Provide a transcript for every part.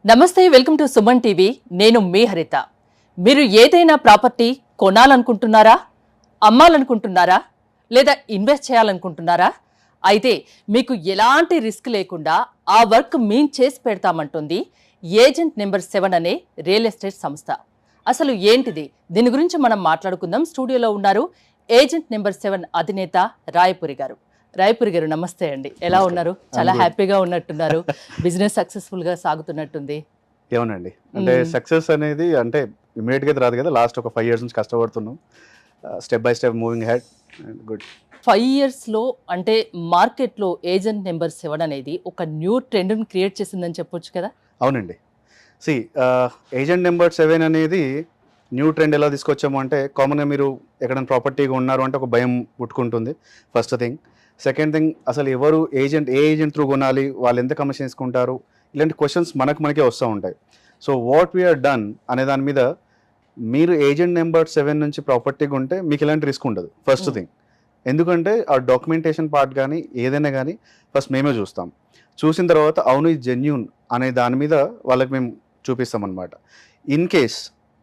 నమస్తే, welcome to Suman TV. నేను మీ హరిత. మీరు ఏదైనా ప్రాపర్టీ కొనాలనుకుంటున్నారా, అమ్మాలనుకుంటున్నారా, లేదా ఇన్వెస్ట్ చేయాలనుకుంటున్నారా? అయితే మీకు ఎలాంటి రిస్క్ లేకుండా ఆ వర్క్ మేము చేసి పెడతామంటుంది ఏజెంట్ నెంబర్ 7 అనే రియల్ ఎస్టేట్ సంస్థ. అసలు ఏంటిది, దీని గురించి మనం మాట్లాడుకుందాం. స్టూడియోలో ఉన్నారు ఏజెంట్ నెంబర్ 7 అధినేత రాయపురి గారు. రాయపురి గారు నమస్తే అండి, ఎలా ఉన్నారు? చాలా హ్యాపీగా ఉన్నట్టున్నారు, బిజినెస్ సక్సెస్ఫుల్ గా సాగుతున్నట్టుంది. ఏమోనండి, అంటే సక్సెస్ అనేది అంటే ఇమీడియట్ గా రాదు కదా. లాస్ట్ ఒక 5 years నుంచి కష్టపడుతున్నాం, step by step moving head. Good. 5 years లో అంటే మార్కెట్ లో ఏజెంట్ నెంబర్ 7 అనేది ఒక న్యూ ట్రెండ్ ని క్రియేట్ చేసిందని చెప్పొచ్చు కదా. అవునండి. సి ఏజెంట్ నెంబర్ 7 అనేది న్యూ ట్రెండ్ ఎలా తీసుకొచ్చాము అంటే, కామన్గా మీరు ఎక్కడైనా ప్రాపర్టీగా ఉన్నారు అంటే ఒక భయం పుట్టుకుంటుంది, ఫస్ట్ థింగ్. సెకండ్ థింగ్, అసలు ఎవరు ఏజెంట్, ఏ ఏజెంట్ త్రూ కొనాలి, వాళ్ళు ఎంత కమిషన్ తీసుకుంటారు, ఇలాంటి క్వశ్చన్స్ మనకే వస్తూ ఉంటాయి. సో వాట్ వీఆర్ డన్ అనే దాని మీద, మీరు ఏజెంట్ నెంబర్ 7 నుంచి ప్రాపర్టీగా ఉంటే మీకు ఇలాంటి రిస్క్ ఉండదు, ఫస్ట్ థింగ్. ఎందుకంటే ఆ డాక్యుమెంటేషన్ పార్ట్ కానీ ఏదైనా కానీ ఫస్ట్ మేమే చూస్తాం. చూసిన తర్వాత అవును ఇది జెన్యూన్ అనే దాని మీద వాళ్ళకి మేము చూపిస్తాం అనమాట. ఇన్ కేస్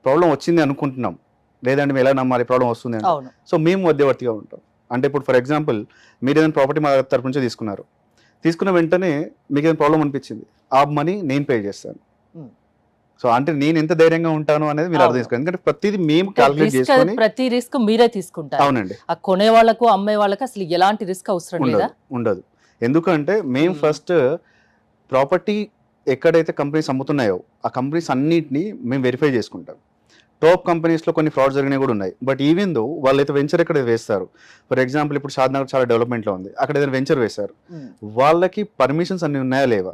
ప్రాబ్లం వచ్చింది అనుకుంటున్నాం, లేదంటే మేము ఎలా నమ్మాలి ప్రాబ్లం వస్తుంది అంటే, సో మేము మధ్యవర్తిగా ఉంటాం. అంటే ఇప్పుడు ఫర్ ఎగ్జాంపుల్, మీరు ఏదైనా ప్రాపర్టీ మా తరపు నుంచి తీసుకున్న వెంటనే మీకు ఏదైనా ప్రాబ్లం అనిపించింది, ఆ మనీ నేను పే చేస్తాను. సో అంటే నేను ఎంత ధైర్యంగా ఉంటాను అనేది మీరు అర్థం చేసుకోండి. ఎందుకంటే ప్రతిదీ మేము క్యాలిక్యులేట్ చేసుకొని, ప్రతి రిస్క్ మీరే తీసుకుంటారు. అవునండి. ఆ కొనే వాళ్ళకు అమ్మే వాళ్ళకి అసలు ఎలాంటి రిస్క్ అవసరం లేదా? ఉండదు. ఎందుకంటే మేము ఫస్ట్ ప్రాపర్టీ ఎక్కడైతే కంపెనీస్ అమ్ముతున్నాయో ఆ కంపెనీస్ అన్నిటిని మేము వెరిఫై చేసుకుంటాం. టాప్ కంపెనీస్లో కొన్ని ఫ్రాడ్ జరిగినవి కూడా ఉన్నాయి. బట్ ఈవెన్ దో వాళ్ళైతే వెంచర్ ఎక్కడ వేస్తారు, ఫర్ ఎగ్జాంపుల్ ఇప్పుడు షాద్నగర్ చాలా డెవలప్మెంట్లో ఉంది, అక్కడ ఏదైనా వెంచర్ వేశారు, వాళ్ళకి పర్మిషన్స్ అన్ని ఉన్నాయా లేవా?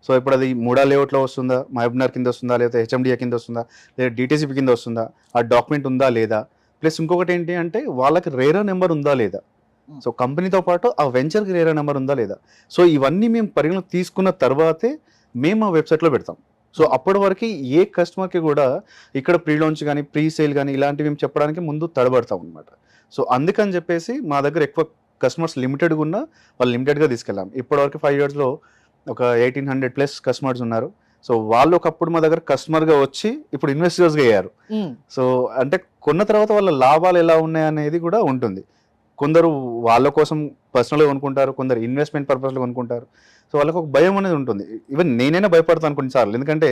సో ఇప్పుడు అది మూడా లేఅవుట్లో వస్తుందా, మహబూబ్నగర్ కింద వస్తుందా, లేదా హెచ్ఎండిఏ కింద వస్తుందా, లేదా డిటీసీపీ కింద వస్తుందా, ఆ డాక్యుమెంట్ ఉందా లేదా? ప్లస్ ఇంకొకటి ఏంటి అంటే, వాళ్ళకి రేరా నెంబర్ ఉందా లేదా? సో కంపెనీతో పాటు ఆ వెంచర్కి రేరా నెంబర్ ఉందా లేదా? సో ఇవన్నీ మేము పరిగణలోకి తీసుకున్న తర్వాతే మేము ఆ వెబ్సైట్లో పెడతాం. సో అప్పటి వరకు ఏ కస్టమర్కి కూడా ఇక్కడ ప్రీ లాంచ్ కానీ ప్రీ సేల్ కానీ ఇలాంటివి మేము చెప్పడానికి ముందు తడబడతాం అనమాట. సో అందుకని చెప్పేసి మా దగ్గర ఎక్కువ కస్టమర్స్ లిమిటెడ్గా ఉన్నా వాళ్ళు లిమిటెడ్గా తీసుకెళ్ళాం. ఇప్పటివరకు 5 yearsలో ఒక 1800+ కస్టమర్స్ ఉన్నారు. సో వాళ్ళు ఒకప్పుడు మా దగ్గర కస్టమర్గా వచ్చి ఇప్పుడు ఇన్వెస్టర్స్గా అయ్యారు. సో అంటే కొన్న తర్వాత వాళ్ళ లాభాలు ఎలా ఉన్నాయి అనేది కూడా ఉంటుంది. కొందరు వాళ్ళ కోసం పర్సనల్గా కొనుక్కుంటారు, కొందరు ఇన్వెస్ట్మెంట్ పర్పస్లో కొనుక్కుంటారు. సో వాళ్ళకి ఒక భయం అనేది ఉంటుంది. ఈవెన్ నేనైనా భయపడతాను కొన్నిసార్లు, ఎందుకంటే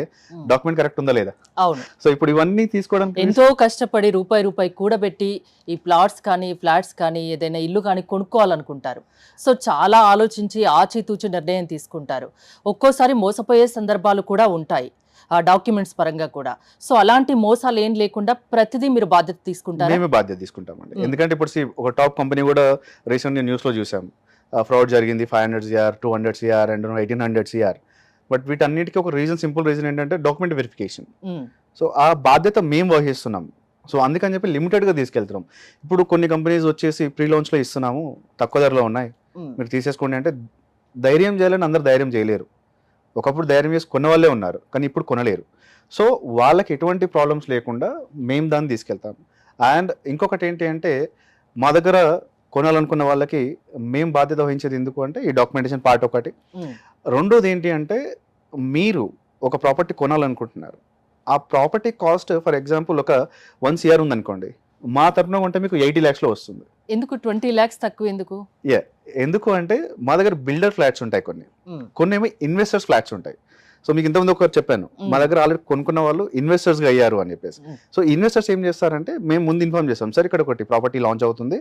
డాక్యుమెంట్ కరెక్ట్ ఉందా లేదా. అవును. సో ఇప్పుడు ఇవన్నీ తీసుకోవడానికి ఎంతో కష్టపడి రూపాయి కూడబెట్టి ఈ ప్లాట్స్ కానీ ఫ్లాట్స్ కానీ ఏదైనా ఇల్లు కానీ కొనుక్కోవాలనుకుంటారు. సో చాలా ఆలోచించి ఆచితూచి నిర్ణయం తీసుకుంటారు. ఒక్కోసారి మోసపోయే సందర్భాలు కూడా ఉంటాయి, ఆ డాక్యుమెంట్స్ పరంగా కూడా. సో అలాంటి మోసాలు ఏం లేకుండా ప్రతిదీ మీరు బాధ్యత తీసుకుంటారు? మేమే బాధ్యత తీసుకుంటామండి. ఎందుకంటే ఇప్పుడు ఒక టాప్ కంపెనీ కూడా రీసెంట్గా న్యూస్లో చూసాం, ఫ్రాడ్ జరిగింది, 500 CR, 200 CR and 1800 CR. But వీటన్నిటికీ ఒక సింపుల్ రీజన్ ఏంటంటే డాక్యుమెంట్ వెరిఫికేషన్. సో ఆ బాధ్యత మేము వహిస్తున్నాం. సో అందుకని చెప్పి లిమిటెడ్గా తీసుకెళ్తున్నాం. ఇప్పుడు కొన్ని కంపెనీస్ వచ్చేసి ప్రీ లాంచ్లో ఇస్తున్నాము, తక్కువ ధరలో ఉన్నాయి, మీరు తీసేసుకోండి అంటే ధైర్యం చేయాలని అందరు ధైర్యం చేయలేరు. ఒకప్పుడు ధైర్యం చేసి కొన్న వాళ్ళే ఉన్నారు, కానీ ఇప్పుడు కొనలేరు. సో వాళ్ళకి ఎటువంటి ప్రాబ్లమ్స్ లేకుండా మేము దాన్ని తీసుకెళ్తాం. అండ్ ఇంకొకటి ఏంటి అంటే, మా దగ్గర కొనాలనుకున్న వాళ్ళకి మేము బాధ్యత వహించేది ఎందుకు అంటే ఈ డాక్యుమెంటేషన్ పార్ట్ ఒకటి. రెండోది ఏంటి అంటే, మీరు ఒక ప్రాపర్టీ కొనాలనుకుంటున్నారు, ఆ ప్రాపర్టీ కాస్ట్ ఫర్ ఎగ్జాంపుల్ ఒక 1 CR ఉందనుకోండి, మా తరపున కొంటే మీకు 80 lakhsలో వస్తుంది. ఎందుకు 20 lakhs తక్కువ ఎందుకు? ఎందుకు అంటే మా దగ్గర బిల్డర్ ఫ్లాట్స్ ఉంటాయి, కొన్ని ఏమో ఇన్వెస్టర్స్ ఫ్లాట్స్ ఉంటాయి. సో మీకు ఇంతకుముందు ఒకటి చెప్పాను, మా దగ్గర ఆల్రెడీ కొనుక్కున్న వాళ్ళు ఇన్వెస్టర్స్గా అయ్యారు అని చెప్పేసి. సో ఇన్వెస్టర్స్ ఏం చేస్తారంటే, మేము ముందు ఇన్ఫార్మ్ చేస్తాం, సార్ ఇక్కడ ఒకటి ప్రాపర్టీ లాంచ్ అవుతుంది,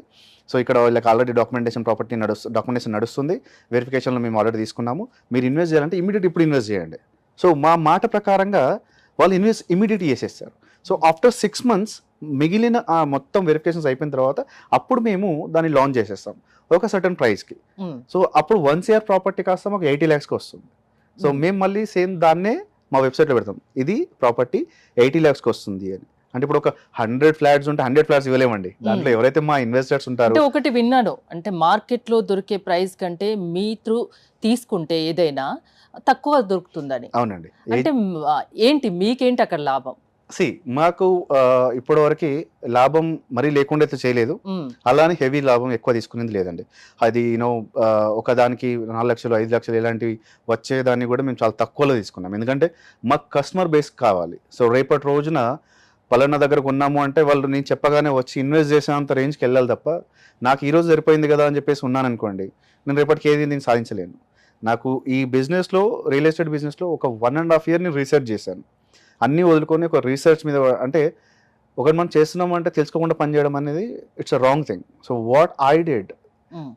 సో ఇక్కడ వాళ్ళకి ఆల్రెడీ డాక్యుమెంటేషన్ నడుస్తుంది, వెరిఫికేషన్లో మేము ఆల్రెడీ తీసుకున్నాము, మీరు ఇన్వెస్ట్ చేయాలంటే ఇప్పుడు ఇన్వెస్ట్ చేయండి. సో మా మాట ప్రకారంగా వాళ్ళు ఇమీడియట్ చేసేస్తారు. సో ఆఫ్టర్ 6 months మిగిలిన ఆ మొత్తం వెరిఫికేషన్స్ అయిపోయిన తర్వాత అప్పుడు మేము దాన్ని లాంచ్ చేసేస్తాం ఒక సర్టన్ ప్రైస్కి. సో అప్పుడు 1 CR ప్రాపర్టీ కాస్త మాకు 80 lakhsకి వస్తుంది. సో మేము మళ్ళీ సేమ్ దాన్నే మా వెబ్సైట్లో పెడతాం, ఇది ప్రాపర్టీ 80 lakhsకి వస్తుంది అని. అంటే ఇప్పుడు ఒక 100 flats ఉంటే 100 flats ఇవ్వలేమండి. దాంట్లో ఎవరైతే మా ఇన్వెస్టర్స్ ఉంటారో. ఒకటి విన్నాను, అంటే మార్కెట్లో దొరికే ప్రైస్ కంటే మీ త్రూ తీసుకుంటే ఏదైనా తక్కువ దొరుకుతుందని. అవునండి. అంటే ఏంటి మీకేంటి అక్కడ లాభం? మాకు ఇప్పటివరకు లాభం మరీ లేకుండా అయితే చేయలేదు, అలానే హెవీ లాభం ఎక్కువ తీసుకునేది లేదండి. అది ఒకదానికి 4 లక్షలు 5 లక్షలు ఇలాంటివి వచ్చేదాన్ని కూడా మేము చాలా తక్కువలో తీసుకున్నాం, ఎందుకంటే మాకు కస్టమర్ బేస్ కావాలి. సో రేపటి రోజున పలానా దగ్గర కొన్నాము అంటే వాళ్ళు నేను చెప్పగానే వచ్చి ఇన్వెస్ట్ చేసేంత రేంజ్కి వెళ్ళాలి తప్ప, నాకు ఈరోజు సరిపోయింది కదా అని చెప్పేసి ఉన్నాను అనుకోండి, నేను రేపటికి ఏది నేను సాధించలేను. నాకు ఈ బిజినెస్లో, రియల్ ఎస్టేట్ బిజినెస్లో ఒక 1.5 year నేను రీసెర్చ్ చేశాను. అన్నీ వదులుకొని ఒక రీసెర్చ్ మీద, అంటే ఒకటి మనం చేస్తున్నాం అంటే తెలుసుకోకుండా పనిచేయడం అనేది it's a wrong thing. So what I did,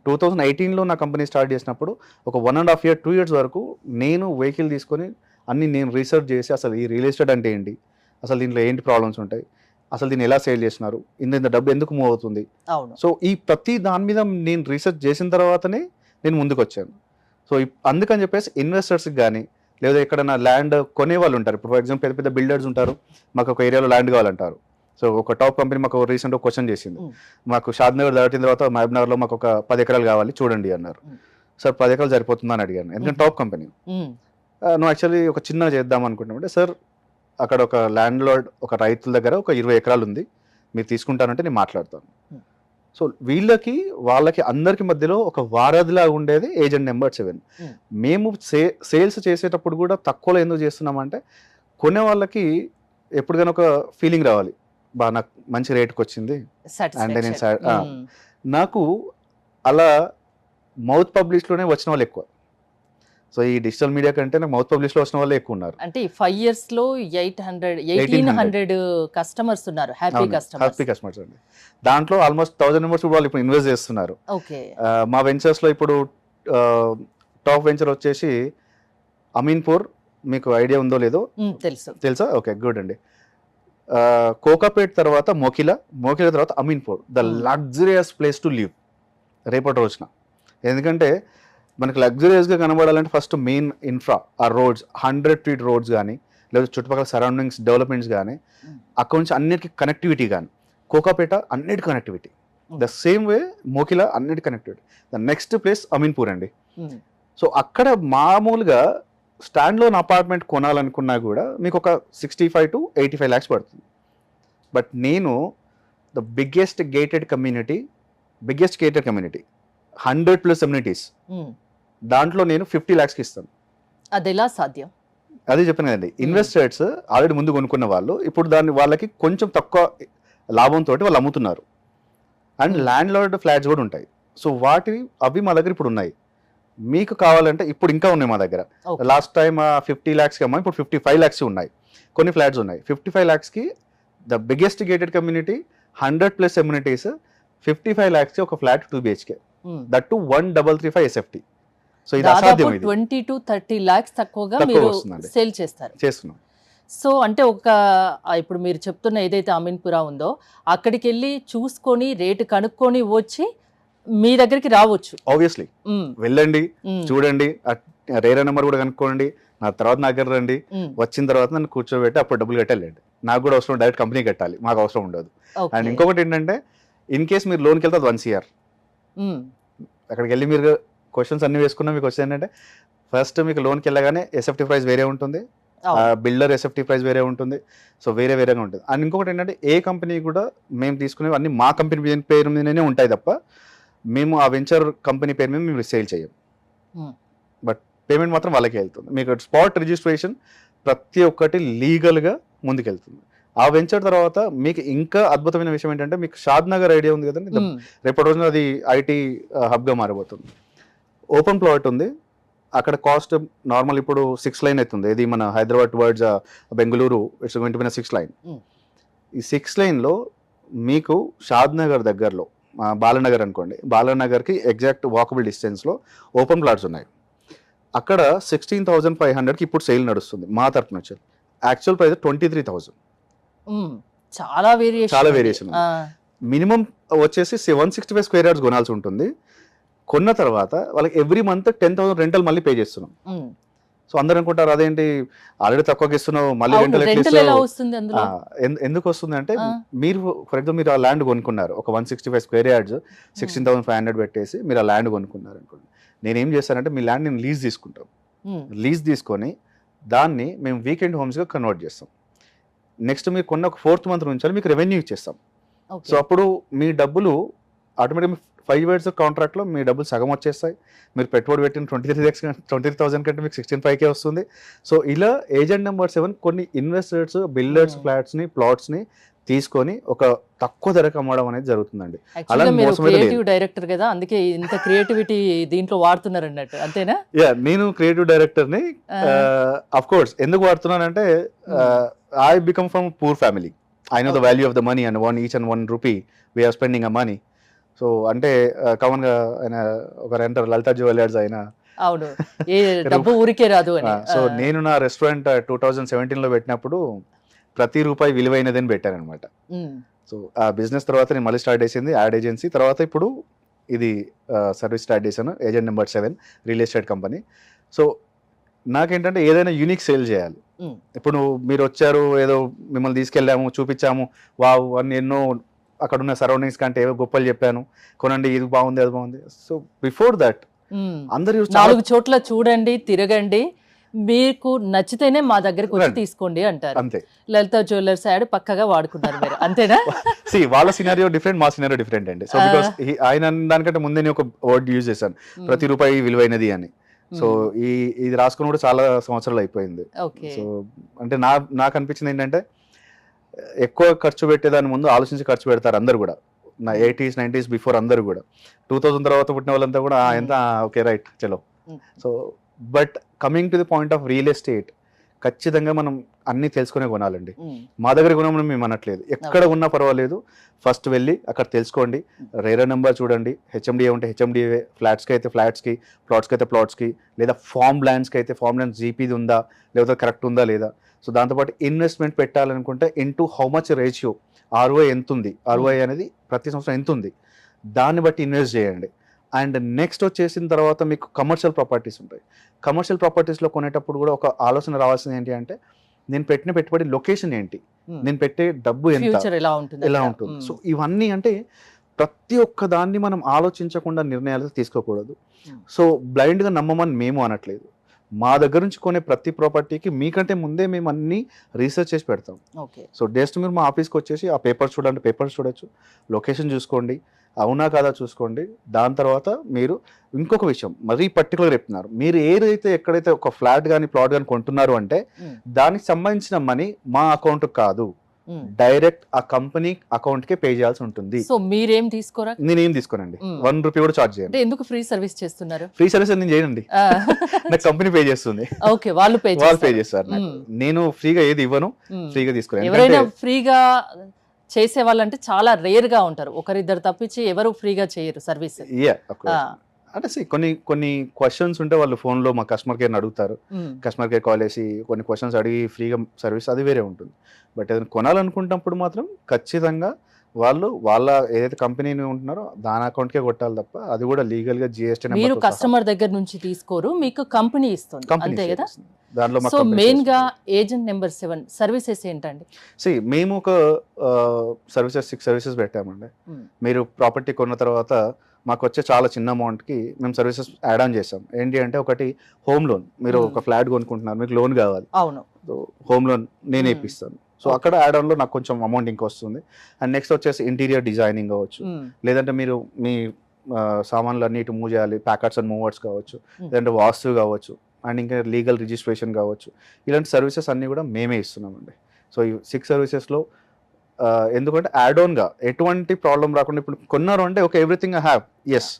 2018లో నా కంపెనీ స్టార్ట్ చేసినప్పుడు ఒక 1.5 year 2 years వరకు నేను వెహికల్ తీసుకొని అన్ని నేను రీసెర్చ్ చేసి అసలు ఈ రియల్ ఎస్టేట్ అంటే ఏంటి, అసలు దీంట్లో ఏంటి ప్రాబ్లమ్స్ ఉంటాయి, అసలు దీన్ని ఎలా సేల్ చేస్తున్నారు, ఇంత డబ్బు ఎందుకు మూవ్ అవుతుంది. సో ఈ ప్రతి దాని మీద నేను రీసెర్చ్ చేసిన తర్వాతనే నేను ముందుకు వచ్చాను. సో అందుకని చెప్పేసి ఇన్వెస్టర్స్కి కానీ లేదా ఎక్కడైనా ల్యాండ్ కొనే వాళ్ళు ఉంటారు, ఇప్పుడు ఫర్ ఎగ్జాంపుల్ పెద్ద పెద్ద బిల్డర్స్ ఉంటారు, మాకు ఒక ఏరియాలో ల్యాండ్ కావాలంటారు. సో ఒక టాప్ కంపెనీ మాకు రీసెంట్ క్వశ్చన్ చేసింది, మాకు షాద్నగర్ దాటిన తర్వాత మహబూబ్నగర్లో మాకు ఒక 10 ఎకరాలు కావాలి చూడండి అన్నారు. సార్ 10 ఎకరాలు సరిపోతుందా అని అడిగాను, ఎందుకంటే టాప్ కంపెనీ. నువ్వు యాక్చువల్లీ ఒక చిన్న చేద్దాం అనుకుంటున్నామంటే, సార్ అక్కడ ఒక ల్యాండ్ లార్డ్ ఒక రైతుల దగ్గర ఒక 20 ఎకరాలు ఉంది, మీరు తీసుకుంటానంటే నేను మాట్లాడతాను. సో వాళ్ళకి అందరికి మధ్యలో ఒక వారధిలా ఉండేది ఏజెంట్ నెంబర్ 7. మేము సేల్స్ చేసేటప్పుడు కూడా తక్కువలో ఎందుకు చేస్తున్నామంటే, కొనే వాళ్ళకి ఎప్పుడుగానే ఒక ఫీలింగ్ రావాలి, నాకు మంచి రేట్కి వచ్చింది అంటే నాకు అలా మౌత్ పబ్లిష్లోనే వచ్చిన వాళ్ళు ఎక్కువ. సో ఈ డిజిటల్ మీడియా కంటే నాకు మౌత్ పబ్లిష్లో వచ్చిన వాళ్ళే ఎక్కువ ఉన్నారు. అంటే 5 years లో 1800 కస్టమర్స్ ఉన్నారు, హ్యాపీ కస్టమర్స్ అండి. దాంట్లో ఆల్మోస్ట్ 1000 మెంబర్స్ వాళ్ళు ఇప్పుడు ఇన్వెస్ట్ చేస్తున్నారు. మా వెంచర్స్లో ఇప్పుడు టాప్ వెంచర్ వచ్చేసి అమీన్పూర్, మీకు ఐడియా ఉందో లేదో, తెలుసా? ఓకే, గుడ్ అండి. కోకాపేట్ తర్వాత మోకిలా తర్వాత Ameenpur, the luxurious place to live రేపటి రోజున. ఎందుకంటే మనకి లగ్జరియస్గా కనబడాలంటే ఫస్ట్ మెయిన్ ఇన్ఫ్రా, ఆ రోడ్స్ 100 feet రోడ్స్ కానీ, లేదా చుట్టుపక్కల సరౌండింగ్స్ డెవలప్మెంట్స్ కానీ, అక్కడ నుంచి అన్నిటికీ కనెక్టివిటీ కానీ. కోకాపేట అన్నిటి connectivity, the same way Mokila అన్నిటి connectivity. The next place Ameenpur అండి. సో అక్కడ మామూలుగా స్టాండ్ లోన్ అపార్ట్మెంట్ కొనాలనుకున్నా కూడా మీకు ఒక 65 to 85 lakhs పడుతుంది. బట్ నేను the biggest gated community 100+ amenities, దాంట్లో నేను 50 lakhsకి ఇస్తాను. అది ఎలా సాధ్యం? అదే చెప్పాను కదండి, ఇన్వెస్టర్స్ ఆల్రెడీ ముందు కొనుక్కున్న వాళ్ళు ఇప్పుడు దాన్ని వాళ్ళకి కొంచెం తక్కువ లాభంతో వాళ్ళు అమ్ముతున్నారు. అండ్ ల్యాండ్ లార్డ్ ఫ్లాట్స్ కూడా ఉంటాయి. సో అవి మా దగ్గర ఇప్పుడు ఉన్నాయి. మీకు కావాలంటే ఇప్పుడు ఇంకా ఉన్నాయి మా దగ్గర. లాస్ట్ టైం 50 lakhsకి అమ్మా, ఇప్పుడు 55 lakhs ఉన్నాయి. కొన్ని ఫ్లాట్స్ ఉన్నాయి 55 lakhsకి. The biggest gated community, 100+ amenities, 55 lakhsకి ఒక flat 2 BHK, that too 1335 SFT. So ఇది అసాధ్యం. 20 to 30 lakhs తక్కువగా మీరు సేల్ చేస్తున్నాం. సో అంటే ఇప్పుడు మీరు చెప్తున్న ఏదైతే అమీన్పురా ఉందో అక్కడికి వెళ్ళి చూసుకొని రేటు కనుక్కొని వచ్చి మీ దగ్గరికి రావచ్చు. ఆబ్వియస్లీ వెళ్ళండి, చూడండి, రేరా నెంబర్ కూడా కనుక్కోండి, నా తర్వాత నా దగ్గర రండి, వచ్చిన తర్వాత నన్ను కూర్చోబెట్టి అప్పుడు డబ్బులు కట్టాలండి. నాకు కూడా అవసరం, డైరెక్ట్ కంపెనీ కట్టాలి, మాకు అవసరం ఉండదు. అండ్ ఇంకొకటి ఏంటంటే, ఇన్ కేస్ మీరు లోన్కి వెళ్తే 1 CR, అక్కడికి వెళ్ళి మీరు క్వశ్చన్స్ అన్ని వేసుకున్నా మీకు వచ్చేది ఏంటంటే, ఫస్ట్ మీకు లోన్కి వెళ్ళగానే SFT ప్రైస్ వేరే ఉంటుంది, బిల్డర్ SFT ప్రైస్ వేరే ఉంటుంది. సో వేరేగా ఉంటుంది. అండ్ ఇంకొకటి ఏంటంటే, ఏ కంపెనీ కూడా మేము తీసుకునేవి అన్ని మా కంపెనీ పేరు మీదనే ఉంటాయి తప్ప మేము ఆ వెంచర్ కంపెనీ పేరు మీద మేము సేల్ చేయం. బట్ పేమెంట్ మాత్రం వాళ్ళకే వెళ్తుంది. మీకు స్పాట్ రిజిస్ట్రేషన్ ప్రతి ఒక్కటి లీగల్గా ముందుకెళ్తుంది. ఆ వెంచర్ తర్వాత మీకు ఇంకా అద్భుతమైన విషయం ఏంటంటే, మీకు షాద్నగర్ ఐడియా ఉంది కదండి, రేపటి రోజున అది IT హబ్గా మారబోతుంది. ఓపెన్ ప్లాట్ ఉంది అక్కడ. కాస్ట్ నార్మల్ ఇప్పుడు 6 lane అవుతుంది. ఇది మన Hyderabad towards Bengaluru, it's going to be 6 lane. ఈ 6 laneలో మీకు షాద్నగర్ దగ్గరలో, బాలనగర్ అనుకోండి, బాలనగర్కి ఎగ్జాక్ట్ వాకబుల్ డిస్టెన్స్లో ఓపెన్ ప్లాట్స్ ఉన్నాయి. అక్కడ 16,500కి ఇప్పుడు సేల్ నడుస్తుంది మా తరఫున వచ్చి. Actual price 23,000. చాలా వేరియేషన్. మినిమం వచ్చేసి 165 square yards కొనాల్సి ఉంటుంది. కొన్న తర్వాత వాళ్ళకి ఎవ్రీ మంత్ 10,000 రెంటల్ మళ్ళీ పే చేస్తున్నాం. సో అందరూ అనుకుంటారు, అదేంటి ఆల్రెడీ తక్కువకి ఇస్తున్నావు, మళ్ళీ రెంటల్ ఎందుకు వస్తుంది అంటే, మీరు ఫర్ ఎగ్జాంపుల్ మీరు ఆ ల్యాండ్ కొనుక్కున్నారు, ఒక 165 square yards 16,500 పెట్టేసి మీరు ఆ ల్యాండ్ కొనుక్కున్నారు అనుకోండి. నేనేం చేస్తానంటే, మీ ల్యాండ్ నేను లీజ్ తీసుకుంటాం. లీజ్ తీసుకొని దాన్ని మేము వీకెండ్ హోమ్స్గా కన్వర్ట్ చేస్తాం. నెక్స్ట్ మీరు కొన్న ఒక 4th మంత్ నుంచి మీకు రెవెన్యూ ఇచ్చేస్తాం. ఓకే. సో అప్పుడు మీ డబ్బులు ఆటోమేటిక్గా 5 ఇయర్స్ కాంట్రాక్ట్లో మీ డబ్బులు సగం వచ్చేస్తాయి. మీరు పెట్టుబడి పెట్టిన 23,000 కంటే మీకు 16,500 వస్తుంది. సో ఇలా ఏజెంట్ నెంబర్ 7 కొన్ని ఇన్వెస్టర్స్, బిల్డర్స్ ఫ్లాట్స్ని, ప్లాట్స్ని తీసుకొని ఒక తక్కువ ధరకు అమ్మడం అనేది జరుగుతుందండి. యాక్చువల్గా అలా మీరు మోసం అయితే క్రియేటివ్ డైరెక్టర్ కదా, అందుకే ఇంత క్రియేటివిటీ దీంట్లో వాడుతున్నారు అన్నట్టు, అంతేనా? నేను క్రియేటివ్ డైరెక్టర్ని. అఫ్ కోర్స్ ఎందుకు వాడుతున్నానంటే I become from poor family. I know the value of the money and each and 1 rupee we're spending a money. So అంటే కామన్ గా ఆయన ఒకరు అంటారు లలిత జ్యువెలర్స్ అయినా. అవును, ఏ డబ్బు ఊరికే రాదు అని. సో నేను నా రెస్టారెంట్ 2017లో పెట్టినప్పుడు ప్రతి రూపాయి విలువైనదని పెట్టాను అనమాట. సో ఆ బిజినెస్ తర్వాత నేను మళ్ళీ స్టార్ట్ చేసింది యాడ్ ఏజెన్సీ, తర్వాత ఇప్పుడు ఇది సర్వీస్ స్టార్ట్ చేశాను, agent number 7 real estate company. So నాకేంటంటే ఏదైనా యూనిక్ సేల్ చేయాలి. ఇప్పుడు మీరు వచ్చారు, ఏదో మిమ్మల్ని తీసుకెళ్ళాము, చూపించాము, వావ్ అని ఎన్నో అక్కడ ఉన్న సరౌండింగ్స్ కంటే ఏవో గొప్పలు చెప్పాను, కొనండి, ఇది బాగుంది, అది బాగుంది. సో బిఫోర్ దట్ అందరూ 4 చోట్ల చూడండి, తిరగండి, మీకు నచ్చితేనే మా దగ్గరకు వచ్చి తీసుకోండి అంటారు. అంతే. లలిత జ్యువెలర్స్ యాడ్ పక్కగా వాడుకున్నారు మీరు, అంతేనా? వాళ్ళ సినారియో డిఫరెంట్, మా సినారియో డిఫరెంట్ అండి. సో బికాస్ ఆయన దానికంటే ముందే నేను ఒక వర్డ్ యూజ్ చేశాను, ప్రతి రూపాయి విలువైనది అని. సో ఇది రాసుకుని కూడా చాలా సంవత్సరాలు అయిపోయింది. సో అంటే నాకు అనిపించింది ఏంటంటే ఎక్కువ ఖర్చు పెట్టేదాని ముందు ఆలోచించి ఖర్చు పెడతారు అందరు కూడా. నా 80s 90s బిఫోర్ అందరు కూడా, 2000 తర్వాత పుట్టిన వాళ్ళంతా కూడా ఎంత ఓకే రైట్ చలో. So but coming to the point of real estate, ఖచ్చితంగా మనం అన్ని తెలుసుకునే కొనాలండి. మా దగ్గర కొనమని మేము అనట్లేదు, ఎక్కడ ఉన్నా పర్వాలేదు, ఫస్ట్ వెళ్ళి అక్కడ తెలుసుకోండి, రేరా నెంబర్ చూడండి, హెచ్ఎండిఏ ఉంటే హెచ్ఎండిఏ, ఫ్లాట్స్కి అయితే ఫ్లాట్స్కి, ప్లాట్స్కి అయితే ప్లాట్స్కి, లేదా ఫార్మ్ ల్యాండ్స్కి అయితే ఫార్మ్ ల్యాండ్స్ జీపీది ఉందా లేకపోతే కరెక్ట్ ఉందా లేదా. సో దాంతోపాటు ఇన్వెస్ట్మెంట్ పెట్టాలనుకుంటే into how much ratio, ROI ఎంత ఉంది, ఆర్ఓఐ అనేది ప్రతి సంవత్సరం ఎంత ఉంది, దాన్ని బట్టి ఇన్వెస్ట్ చేయండి. అండ్ నెక్స్ట్ వచ్చేసిన తర్వాత మీకు కమర్షియల్ ప్రాపర్టీస్ ఉంటాయి. కమర్షియల్ ప్రాపర్టీస్లో కొనేటప్పుడు కూడా ఒక ఆలోచన రావాల్సింది ఏంటి అంటే, నేను పెట్టిన పెట్టుబడి లొకేషన్ ఏంటి, నేను పెట్టే డబ్బు ఎంత, ఎలా ఉంటుంది. సో ఇవన్నీ అంటే ప్రతి ఒక్క దాన్ని మనం ఆలోచించకుండా నిర్ణయాలు తీసుకోకూడదు. సో బ్లైండ్గా నమ్మమని మేము అనట్లేదు, మా దగ్గర నుంచి కొనే ప్రతి ప్రాపర్టీకి మీకంటే ముందే మేము అన్ని రీసెర్చ్ చేసి పెడతాం. సో జస్ట్ మీరు మా ఆఫీస్కి వచ్చేసి ఆ పేపర్స్ చూడండి, పేపర్స్ చూడొచ్చు, లొకేషన్ చూసుకోండి, అవునా కాదా చూసుకోండి. దాని తర్వాత మీరు ఇంకొక విషయం మరీ పర్టికులర్ చెప్తున్నారు, మీరు ఏదైతే ఎక్కడైతే ఒక ఫ్లాట్ కానీ ప్లాట్ కానీ కొంటున్నారు అంటే దానికి సంబంధించిన మనీ మా అకౌంట్ కాదు, డైరెక్ట్ ఆ కంపెనీ అకౌంట్ కే పే చేయాల్సి ఉంటుంది. సో మీరేం తీసుకోరా? నేనేం తీసుకోనండి, 1 రూపీ కూడా చార్జ్ చేయండి. ఎందుకు ఫ్రీ సర్వీస్ చేస్తున్నారు? ఫ్రీ సర్వీస్ నేను చేయనండి, నాకు కంపెనీ పే చేస్తుంది. ఓకే, వాళ్ళు పే చేస్తారు. నేను ఫ్రీగా ఏది ఇవ్వను, ఫ్రీగా తీసుకున్నాను. ఎవరైనా ఫ్రీగా చేసే వాళ్ళంటే చాలా రేర్ గా ఉంటారు, ఒకరిద్దరు తప్పించి ఎవరు ఫ్రీగా చేయరు సర్వీస్. అంటే కొన్ని క్వశ్చన్స్ ఉంటే వాళ్ళు ఫోన్లో మా కస్టమర్ కేర్ని అడుగుతారు, కస్టమర్ కేర్ కాల్ చేసి కొన్ని క్వశ్చన్స్ అడిగి ఫ్రీగా సర్వీస్, అది వేరే ఉంటుంది. బట్ ఏదైనా కొనాలనుకుంటున్నప్పుడు మాత్రం ఖచ్చితంగా వాళ్ళు వాళ్ళ ఏదైతే కంపెనీని ఉంటున్నారో దాని అకౌంట్కే కొట్టాలి తప్ప, అది కూడా లీగల్గా జిఎస్టీ మీరు కస్టమర్ దగ్గర నుంచి తీసుకోరు, మీకు కంపెనీ ఇస్తుంది, అంతే కదా? దాంట్లో సో మెయిన్ గా ఏజెంట్ నెంబర్ 7 సర్వీసెస్ ఏంటండి? మేము ఒక సర్వీసెస్ 6 సర్వీసెస్ పెట్టామండి. మీరు ప్రాపర్టీ కొన్న తర్వాత మాకు వచ్చే చాలా చిన్న అమౌంట్కి మేము సర్వీసెస్ యాడ్ ఆన్ చేసాం. ఏంటి అంటే, ఒకటి హోమ్ లోన్, మీరు ఒక ఫ్లాట్ కొనుక్కుంటున్నారు, మీకు లోన్ కావాలి, అవును, హోమ్ లోన్ నేను ఇప్పిస్తాను. సో అక్కడ యాడ్ ఆన్లో నాకు కొంచెం అమౌంట్ ఇంకా వస్తుంది. అండ్ నెక్స్ట్ వచ్చేసి ఇంటీరియర్ డిజైనింగ్ కావచ్చు, లేదంటే మీరు మీ సామాన్లు అన్ని ఇటు మూవ్ చేయాలి, ప్యాకెట్స్ అండ్ మూవర్స్ కావచ్చు, లేదంటే వాస్తు కావచ్చు, అండ్ ఇంకా లీగల్ రిజిస్ట్రేషన్ కావచ్చు, ఇలాంటి సర్వీసెస్ అన్నీ కూడా మేమే ఇస్తున్నామండి. సో ఈ 6 సర్వీసెస్లో ఎందుకంటే యాడ్ ఆన్గా ఎటువంటి ప్రాబ్లం రాకుండా, ఇప్పుడు కొన్నారు అంటే okay everything I have, yes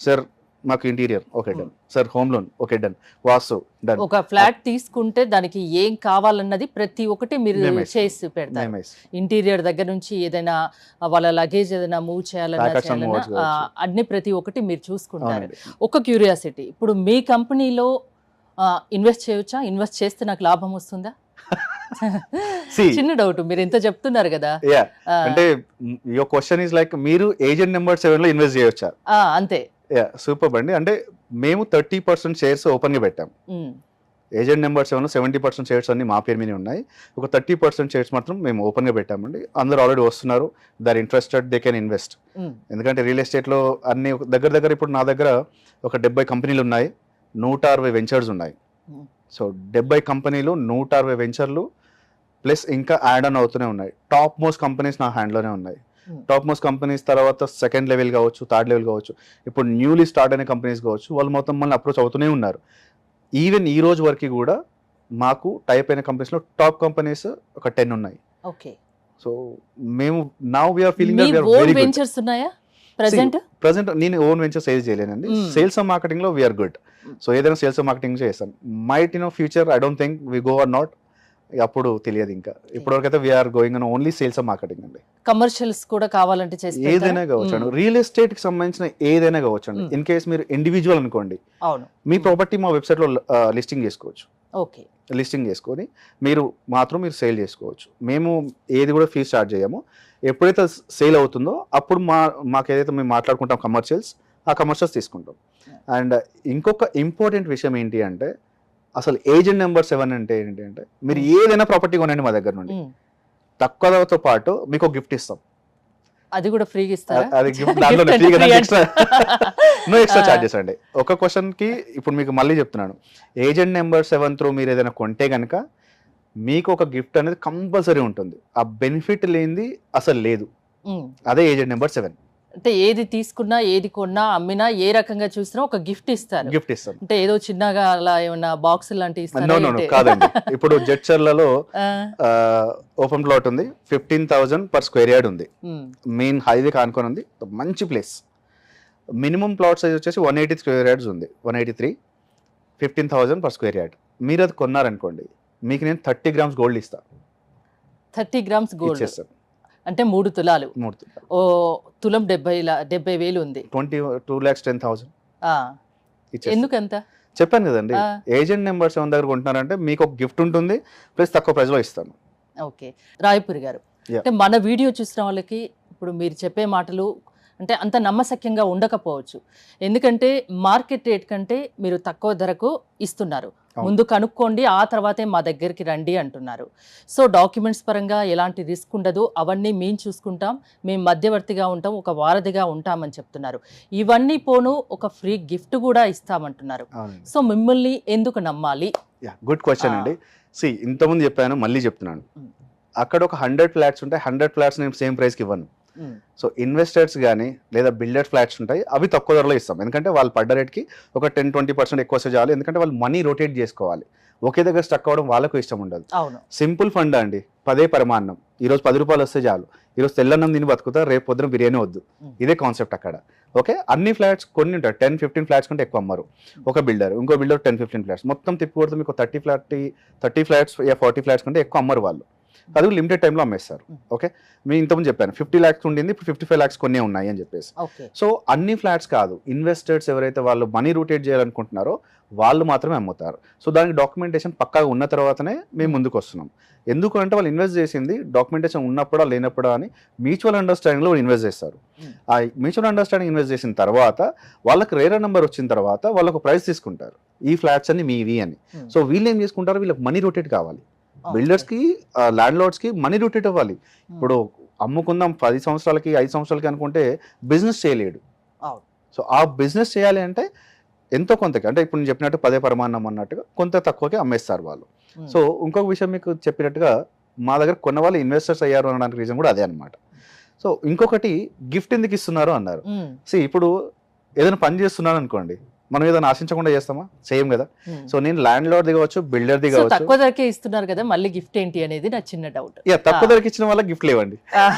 sir మాకు interior okay done, sir home loan okay done, vastu done. ఒక ఫ్లాట్ తీసుకుంటే దానికి ఏం కావాలన్నది ప్రతి ఒక్కటి మీరు చేసి పెడతారు. ఇంటీరియర్ దగ్గర నుంచి ఏదైనా వాళ్ళ లగేజ్ ఏదైనా మూవ్ చేయాలన్నా అన్ని ప్రతి ఒక్కటి మీరు చూసుకుంటారు. ఒక క్యూరియాసిటీ, ఇప్పుడు మీ కంపెనీలో ఇన్వెస్ట్ చేయొచ్చా? ఇన్వెస్ట్ చేస్తే నాకు లాభం వస్తుందా? చిన్న డౌట్, మీరు ఎంత చెప్తున్నారు కదా. అంటే యువర్ క్వశ్చన్ ఇస్ లైక్, మీరు ఏజెంట్ నెంబర్ 7 లో ఇన్వెస్ట్ చేయొచ్చా? అంతే. సూపర్ అండి. అంటే మేము 30% షేర్స్ ఓపెన్ గా పెట్టాం. ఏజెంట్ నెంబర్ 7 లో 70% షేర్స్ అన్ని మా పేరు మీద ఉన్నాయి, ఒక 30% షేర్స్ మాత్రం మేము ఓపెన్ గా పెట్టామండి. అందరూ ఆల్రెడీ వస్తున్నారు, they're interested, they can invest. ఎందుకంటే రియల్ ఎస్టేట్ లో అన్ని దగ్గర ఇప్పుడు నా దగ్గర ఒక 70 కంపెనీలు ఉన్నాయి, 160 వెంచర్స్ ఉన్నాయి. సో 70 కంపెనీలు, 160 వెంచర్లు, ప్లస్ ఇంకా యాడ్ ఆన్ అవుతూనే ఉన్నాయి. టాప్ మోస్ట్ కంపెనీస్ నా హ్యాండ్లోనే ఉన్నాయి. టాప్ మోస్ట్ కంపెనీస్ తర్వాత సెకండ్ లెవెల్ కావచ్చు, థర్డ్ లెవెల్ కావచ్చు, ఇప్పుడు న్యూలీ స్టార్ట్ అయిన కంపెనీస్ కావచ్చు, వాళ్ళు మొత్తం మళ్ళీ అప్రోచ్ అవుతూనే ఉన్నారు. ఈవెన్ ఈ రోజు వరకు కూడా మాకు టైప్ అయిన కంపెనీస్లో టాప్ కంపెనీస్ ఒక 10 ఉన్నాయి. ఓకే. సో మేము నౌ వీఆర్ ఫీలింగ్ మీ ఓన్ వెంచర్స్ ఉన్నాయా ప్రెసెంట్? నేను ఓన్ వెంచర్ సేల్స్ చేయలేనండి. సేల్స్ అండ్ మార్కెటింగ్ లో వీఆర్ గుడ్. సో ఏదైనా సేల్స్ అండ్ మార్కెటింగ్ చేస్తాను. Might future I don't think we go or not, అప్పుడు తెలియదు. ఇంకా ఇప్పటివరకు అయితే we're going on only sales and marketing అండి. కమర్షియల్స్ కూడా కావాలంటే ఏదైనా కావచ్చు అండి, రియల్ ఎస్టేట్ కి సంబంధించిన ఏదైనా కావచ్చు అండి. ఇన్ కేస్ మీరు ఇండివిజువల్ అనుకోండి, అవును, మీ ప్రాపర్టీ మా వెబ్సైట్ లో లిస్టింగ్ చేసుకోవచ్చు. ఓకే, లిస్టింగ్ చేసుకొని మీరు సేల్ చేసుకోవచ్చు. మేము ఏది కూడా ఫీజు చార్జ్ చేయము. ఎప్పుడైతే సేల్ అవుతుందో అప్పుడు మాకు ఏదైతే మేము మాట్లాడుకుంటాం కమర్షియల్స్, ఆ కమర్షియల్స్ తీసుకుంటాం. అండ్ ఇంకొక ఇంపార్టెంట్ విషయం ఏంటి అంటే, అసలు ఏజెంట్ నెంబర్ 7 అంటే ఏంటి అంటే, మీరు ఏదైనా ప్రాపర్టీ కొనండి మా దగ్గర నుండి, తక్కువ ధరతో పాటు మీకు గిఫ్ట్ ఇస్తాం. అది కూడా ఫ్రీగా ఇస్తారా? అది గిఫ్ట్ దాంట్లో నో ఎక్స్ట్రా చార్జెస్ అండి. ఒక క్వశ్చన్ కి ఇప్పుడు మీకు మళ్ళీ చెప్తున్నాను, ఏజెంట్ నెంబర్ 7 త్రూ మీరు ఏదైనా కొంటే కనుక మీకు ఒక గిఫ్ట్ అనేది కంపల్సరీ ఉంటుంది. ఆ బెనిఫిట్ లేనిది అసలు లేదు. అదే ఏజెంట్ నెంబర్ 7. అంటే ఏది తీసుకున్నా, ఏది కొన్నా, అమ్మినా, ఏ రకంగా చూసినా ఒక గిఫ్ట్ ఇస్తారు. గిఫ్ట్ ఇస్తారు. అంటే ఏదో చిన్నగా అలా ఏమన్నా బాక్స్ లాంటివి ఇస్తారు? కాదండి. ఇప్పుడు జడ్చర్లలో ఓపెన్ ప్లాట్ ఉంది, 15,000 పర్ స్క్వేర్ యార్డ్ ఉంది. మెయిన్ హైవే కానుకొని ఉంది, మంచి ప్లేస్. మినిమం ప్లాట్ సైజ్ వచ్చేసి 180 స్క్వేర్ యార్డ్స్ ఉంది, 183, 15,000 పర్ స్క్వేర్ యార్డ్. మీరు అది కొన్నారనుకోండి, మీకు నేను 30 grams గోల్డ్ ఇస్తా. 30 grams గోల్డ్ ఇచ్చేస్తాను. అంటే 3 తులాలు. ఓ తులం 70,000 ఉంది. 2,10,000. ఎందుకంత చెప్పాను కదండి, ఏజెంట్ నెంబర్ 7 దగ్గర కొంటున్నారంటే మీకు ఒక గిఫ్ట్ ఉంటుంది, ప్లస్ తక్కువ ప్రైస్ లో ఇస్తాను. ఓకే, రాయపూరి గారు, అంటే మన వీడియో చూసిన వాళ్ళకి ఇప్పుడు మీరు చెప్పే మాటలు అంటే అంత నమ్మశక్యంగా ఉండకపోవచ్చు. ఎందుకంటే మార్కెట్ రేట్ కంటే మీరు తక్కువ ధరకు ఇస్తున్నారు. ముందు కనుక్కోండి, ఆ తర్వాతే మా దగ్గరికి రండి అంటున్నారు. సో డాక్యుమెంట్స్ పరంగా ఎలాంటి రిస్క్ ఉండదు, అవన్నీ మేము చూసుకుంటాం, మేము మధ్యవర్తిగా ఉంటాం, ఒక వారధిగా ఉంటామని చెప్తున్నారు. ఇవన్నీ పోను ఒక ఫ్రీ గిఫ్ట్ కూడా ఇస్తామంటున్నారు. సో మిమ్మల్ని ఎందుకు నమ్మాలి? గుడ్ క్వశ్చన్ అండి. ఇంతకుముందు చెప్పాను, మళ్ళీ చెప్తున్నాను. అక్కడ ఒక 100 ఫ్లాట్స్ ఉంటాయి, 100 ఫ్లాట్స్ నేను సేమ్ ప్రైస్కి ఇవ్వను. సో ఇన్వెస్టర్స్ కానీ లేదా బిల్డర్ ఫ్లాట్స్ ఉంటాయి, అవి తక్కువ ధరలో ఇస్తాం. ఎందుకంటే వాళ్ళు పడ్డ రేట్కి ఒక 10-20% ఎక్కువ వస్తే చాలు. ఎందుకంటే వాళ్ళు మనీ రొటేట్ చేసుకోవాలి, ఒకే దగ్గర స్టక్ అవ్వడం వాళ్ళకు ఇష్టం ఉండదు. సింపుల్ ఫండ్ అండి, 10 పరమాన్నం. ఈరోజు 10 రూపాయలు వస్తే చాలు, ఈరోజు తెల్లన్నం తిని బతుకుతా, రేపు పొద్దున బిర్యానీ వద్దు. ఇదే కాన్సెప్ట్ అక్కడ. ఓకే, అన్ని ఫ్లాట్స్ కొన్ని ఉంటాయి, 10-15 ఫ్లాట్స్ కంటే ఎక్కువ అమ్మరు. ఒక బిల్డర్, ఇంకో బిల్డర్ 10-15 ఫ్లాట్స్, మొత్తం తిప్పి కొడితే మీకు 30 ఫ్లాట్స్ 40 ఫ్లాట్స్ కంటే ఎక్కువ అమ్మరు వాళ్ళు. అది లిమిటెడ్ టైంలో అమ్మేస్తారు. ఓకే, మీ ఇంతకుముందు చెప్పాను 50 lakhs ఉండింది, ఇప్పుడు 55 lakhs కొన్ని ఉన్నాయి అని చెప్పేసి. సో అన్ని ఫ్లాట్స్ కాదు, ఇన్వెస్టర్స్ ఎవరైతే వాళ్ళు మనీ రొటేట్ చేయాలనుకుంటున్నారో వాళ్ళు మాత్రమే అమ్ముతారు. సో దానికి డాక్యుమెంటేషన్ పక్కాగా ఉన్న తర్వాతనే మేము ముందుకు వస్తున్నాం. ఎందుకంటే వాళ్ళు ఇన్వెస్ట్ చేసింది డాక్యుమెంటేషన్ ఉన్నప్పుడా లేనప్పుడా అని మ్యూచువల్ అండర్స్టాండింగ్లో ఇన్వెస్ట్ చేస్తారు. ఆ మ్యూచువల్ అండర్స్టాండింగ్ ఇన్వెస్ట్ చేసిన తర్వాత వాళ్ళకి రేరా నెంబర్ వచ్చిన తర్వాత వాళ్ళకు ప్రైస్ తీసుకుంటారు, ఈ ఫ్లాట్స్ అన్ని మీవి అని. సో వీళ్ళు ఏం చేసుకుంటారు, వీళ్ళకి మనీ రొటేట్ కావాలి. బిల్డర్స్ కి, ల్యాండ్ లార్డ్స్ కి మనీ రొటేట్ అవ్వాలి. ఇప్పుడు అమ్ముకుందాం 10 సంవత్సరాలకి 5 సంవత్సరాలకి అనుకుంటే బిజినెస్ చేయలేడు. సో ఆ బిజినెస్ చేయాలి అంటే ఎంతో కొంతకి, అంటే ఇప్పుడు నేను చెప్పినట్టు 10 పరమాన్నం అన్నట్టుగా కొంత తక్కువకి అమ్మేస్తారు వాళ్ళు. సో ఇంకొక విషయం మీకు చెప్పినట్టుగా మా దగ్గర కొన్న వాళ్ళు ఇన్వెస్టర్స్ అయ్యారు అనడానికి రీజన్ కూడా అదే అనమాట. సో ఇంకొకటి, గిఫ్ట్ ఎందుకు ఇస్తున్నారు అన్నారు. ఇప్పుడు ఏదైనా పని చేస్తున్నాను అనుకోండి, మనం ఏదైనా ఆశించకుండా చేస్తామా? సేమ్ కదా. సో నేను ల్యాండ్ లార్డ్ దిగవచ్చు, బిల్డర్ దిగవచ్చు. తక్కువ ధరకే ఇస్తున్నారు కదా, మళ్ళీ గిఫ్ట్ ఏంటి అనేది నా చిన్న డౌట్. తక్కువ ధరకి ఇచ్చిన వాళ్ళకి గిఫ్ట్ లేవండి.